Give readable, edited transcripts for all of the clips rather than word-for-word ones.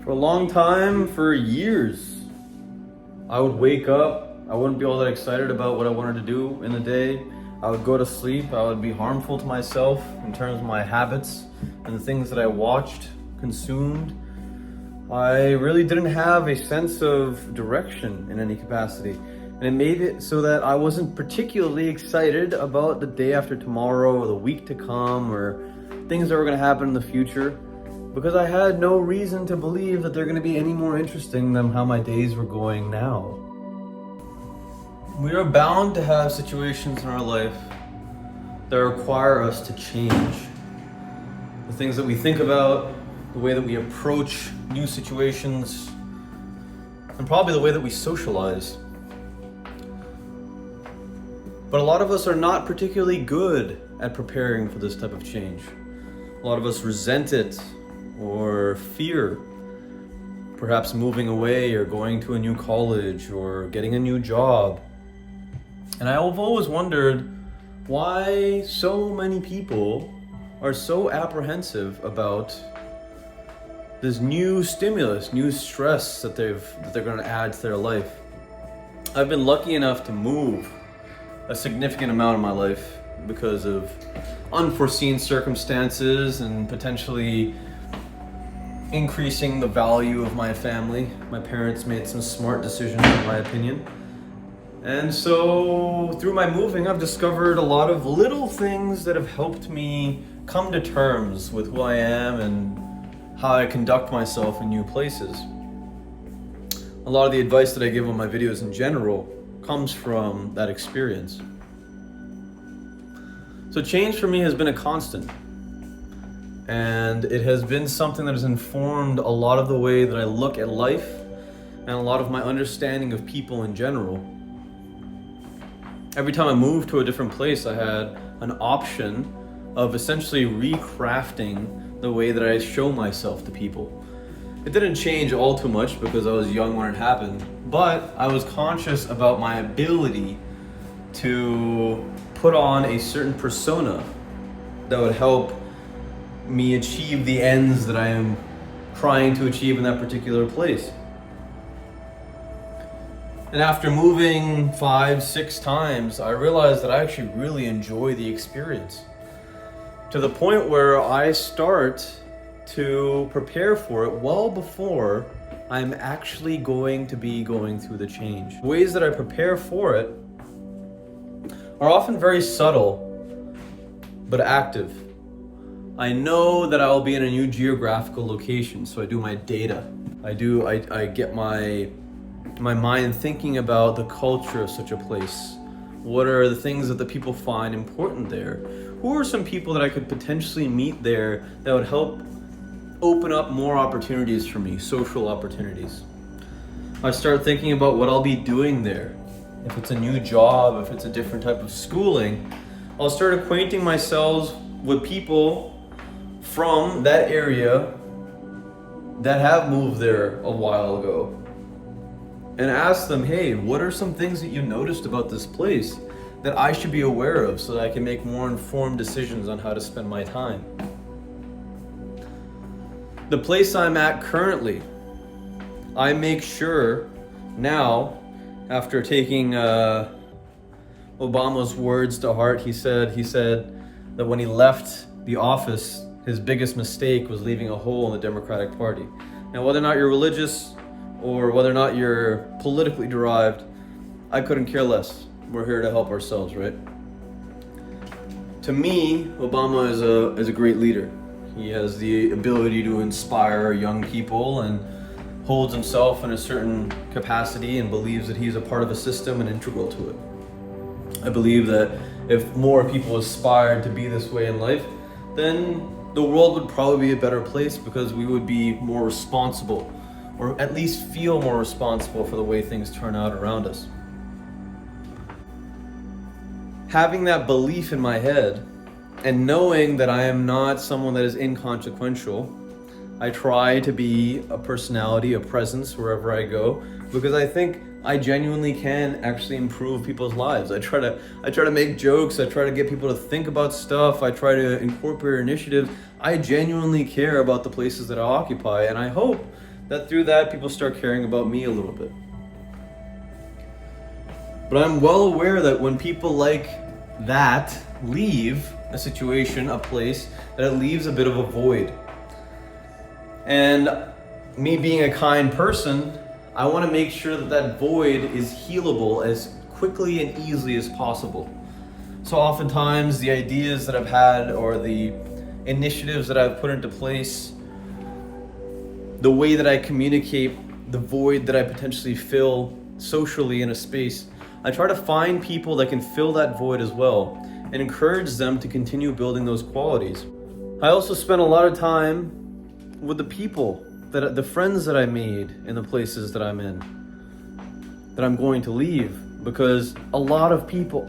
For a long time, for years, I would wake up, I wouldn't be all that excited about what I wanted to do in the day. I would go to sleep, I would be harmful to myself in terms of my habits and the things that I watched, consumed. I really didn't have a sense of direction in any capacity. And it made it so that I wasn't particularly excited about the day after tomorrow or the week to come or things that were going to happen in the future, because I had no reason to believe that they're going to be any more interesting than how my days were going now. We are bound to have situations in our life that require us to change. The things that we think about, the way that we approach new situations, and probably the way that we socialize. But a lot of us are not particularly good at preparing for this type of change. A lot of us resent it or fear perhaps moving away or going to a new college or getting a new job. And I've always wondered why so many people are so apprehensive about this new stimulus, new stress that they're going to add to their life. I've been lucky enough to move a significant amount of my life because of unforeseen circumstances and potentially increasing the value of my family. My parents made some smart decisions, in my opinion. And so through my moving, I've discovered a lot of little things that have helped me come to terms with who I am and how I conduct myself in new places. A lot of the advice that I give on my videos in general comes from that experience. So change for me has been a constant, and it has been something that has informed a lot of the way that I look at life and a lot of my understanding of people in general. Every time I moved to a different place, I had an option of essentially recrafting the way that I show myself to people. It didn't change all too much because I was young when it happened, but I was conscious about my ability to put on a certain persona that would help me achieve the ends that I am trying to achieve in that particular place. And after moving 5-6 times, I realized that I actually really enjoy the experience, to the point where I start to prepare for it well before I'm actually going to be going through the change. The ways that I prepare for it are often very subtle, but active. I know that I'll be in a new geographical location, so I do my data. I get my mind thinking about the culture of such a place. What are the things that the people find important there? Who are some people that I could potentially meet there that would help open up more opportunities for me, social opportunities? I start thinking about what I'll be doing there. If it's a new job, if it's a different type of schooling, I'll start acquainting myself with people from that area that have moved there a while ago, and ask them, hey, what are some things that you noticed about this place that I should be aware of so that I can make more informed decisions on how to spend my time? The place I'm at currently, I make sure now, after taking Obama's words to heart, he said that when he left the office, his biggest mistake was leaving a hole in the Democratic Party. Now, whether or not you're religious or whether or not you're politically derived, I couldn't care less. We're here to help ourselves, right? To me, Obama is a great leader. He has the ability to inspire young people and holds himself in a certain capacity and believes that he's a part of a system and integral to it. I believe that if more people aspired to be this way in life, then the world would probably be a better place because we would be more responsible, or at least feel more responsible for the way things turn out around us. Having that belief in my head and knowing that I am not someone that is inconsequential, I try to be a personality, a presence wherever I go, because I think I genuinely can actually improve people's lives. I try to make jokes, I try to get people to think about stuff, I try to incorporate initiatives. I genuinely care about the places that I occupy, and I hope that through that people start caring about me a little bit. But I'm well aware that when people like that leave a situation, a place, that it leaves a bit of a void. And me being a kind person, I want to make sure that that void is healable as quickly and easily as possible. So oftentimes the ideas that I've had or the initiatives that I've put into place, the way that I communicate the void that I potentially fill socially in a space, I try to find people that can fill that void as well and encourage them to continue building those qualities. I also spend a lot of time with the people, the friends that I made in the places that I'm in, that I'm going to leave, because a lot of people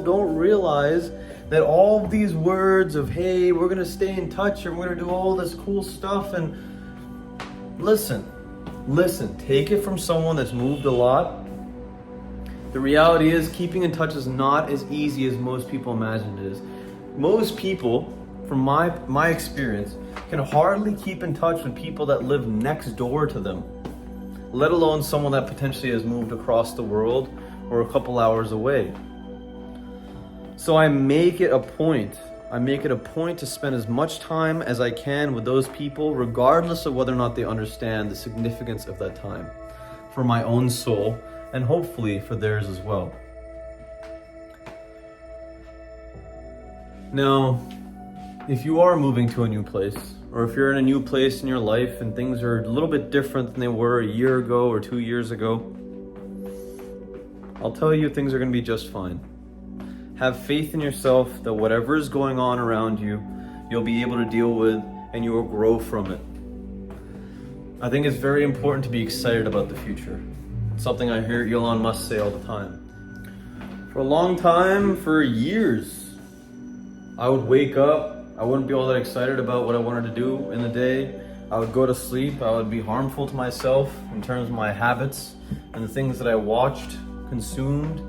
don't realize that all these words of, hey, we're gonna stay in touch and we're gonna do all this cool stuff, and listen, take it from someone that's moved a lot. The reality is keeping in touch is not as easy as most people imagine it is. Most people, from my experience, can hardly keep in touch with people that live next door to them, let alone someone that potentially has moved across the world or a couple hours away. So I make it a point to spend as much time as I can with those people, regardless of whether or not they understand the significance of that time, for my own soul and hopefully for theirs as well. Now, if you are moving to a new place, or if you're in a new place in your life and things are a little bit different than they were a year ago or 2 years ago, I'll tell you things are going to be just fine. Have faith in yourself that whatever is going on around you, you'll be able to deal with and you will grow from it. I think it's very important to be excited about the future. It's something I hear Elon Musk say all the time. For a long time, for years, I would wake up, I wouldn't be all that excited about what I wanted to do in the day. I would go to sleep, I would be harmful to myself in terms of my habits and the things that I watched, consumed.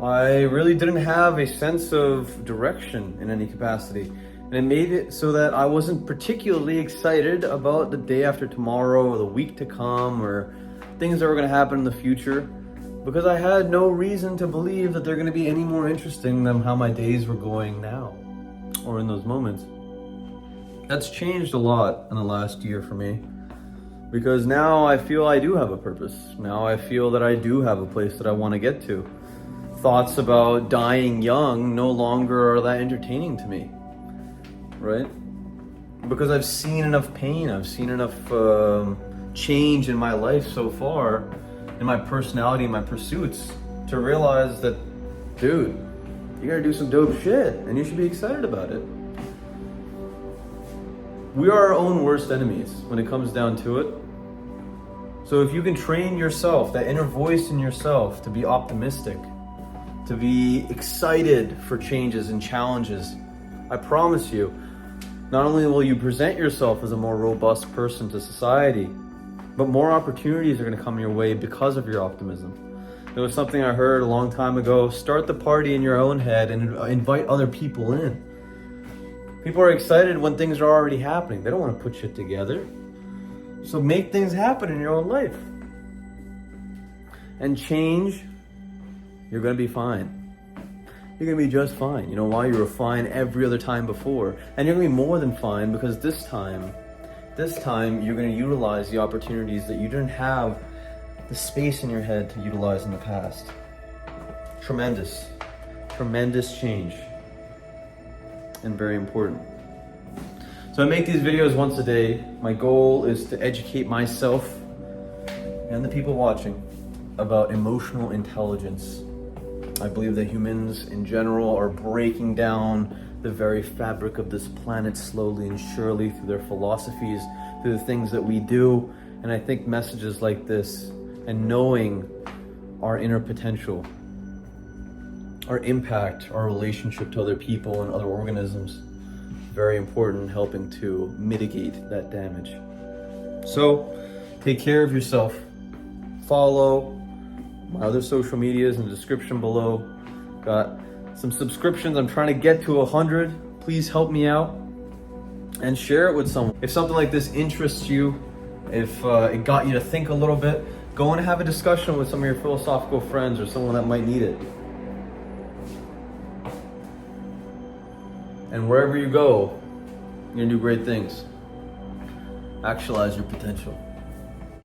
I really didn't have a sense of direction in any capacity. And it made it so that I wasn't particularly excited about the day after tomorrow or the week to come or things that were going to happen in the future, because I had no reason to believe that they're going to be any more interesting than how my days were going now or in those moments. That's changed a lot in the last year for me, because now I feel I do have a purpose. Now I feel that I do have a place that I want to get to. Thoughts about dying young no longer are that entertaining to me, right? Because I've seen enough pain, I've seen enough change in my life so far, in my personality, in my pursuits, to realize that, dude, you gotta do some dope shit and you should be excited about it. We are our own worst enemies when it comes down to it. So if you can train yourself, that inner voice in yourself, to be optimistic, to be excited for changes and challenges, I promise you, not only will you present yourself as a more robust person to society, but more opportunities are going to come your way because of your optimism. There was something I heard a long time ago: start the party in your own head and invite other people in. People are excited when things are already happening. They don't want to put shit together. So make things happen in your own life. And change, you're going to be fine. You're going to be just fine. You know why? You were fine every other time before. And you're going to be more than fine, because this time you're going to utilize the opportunities that you didn't have the space in your head to utilize in the past. Tremendous change, and very important. So I make these videos once a day. My goal is to educate myself and the people watching about emotional intelligence. I believe that humans in general are breaking down the very fabric of this planet slowly and surely through their philosophies, through the things that we do. And I think messages like this and knowing our inner potential, our impact, our relationship to other people and other organisms, very important in helping to mitigate that damage. So take care of yourself. Follow my other social medias in the description below. Got some subscriptions. I'm trying to get to 100. Please help me out and share it with someone. If something like this interests you, if it got you to think a little bit, go and have a discussion with some of your philosophical friends or someone that might need it. And wherever you go, you're gonna do great things. Actualize your potential.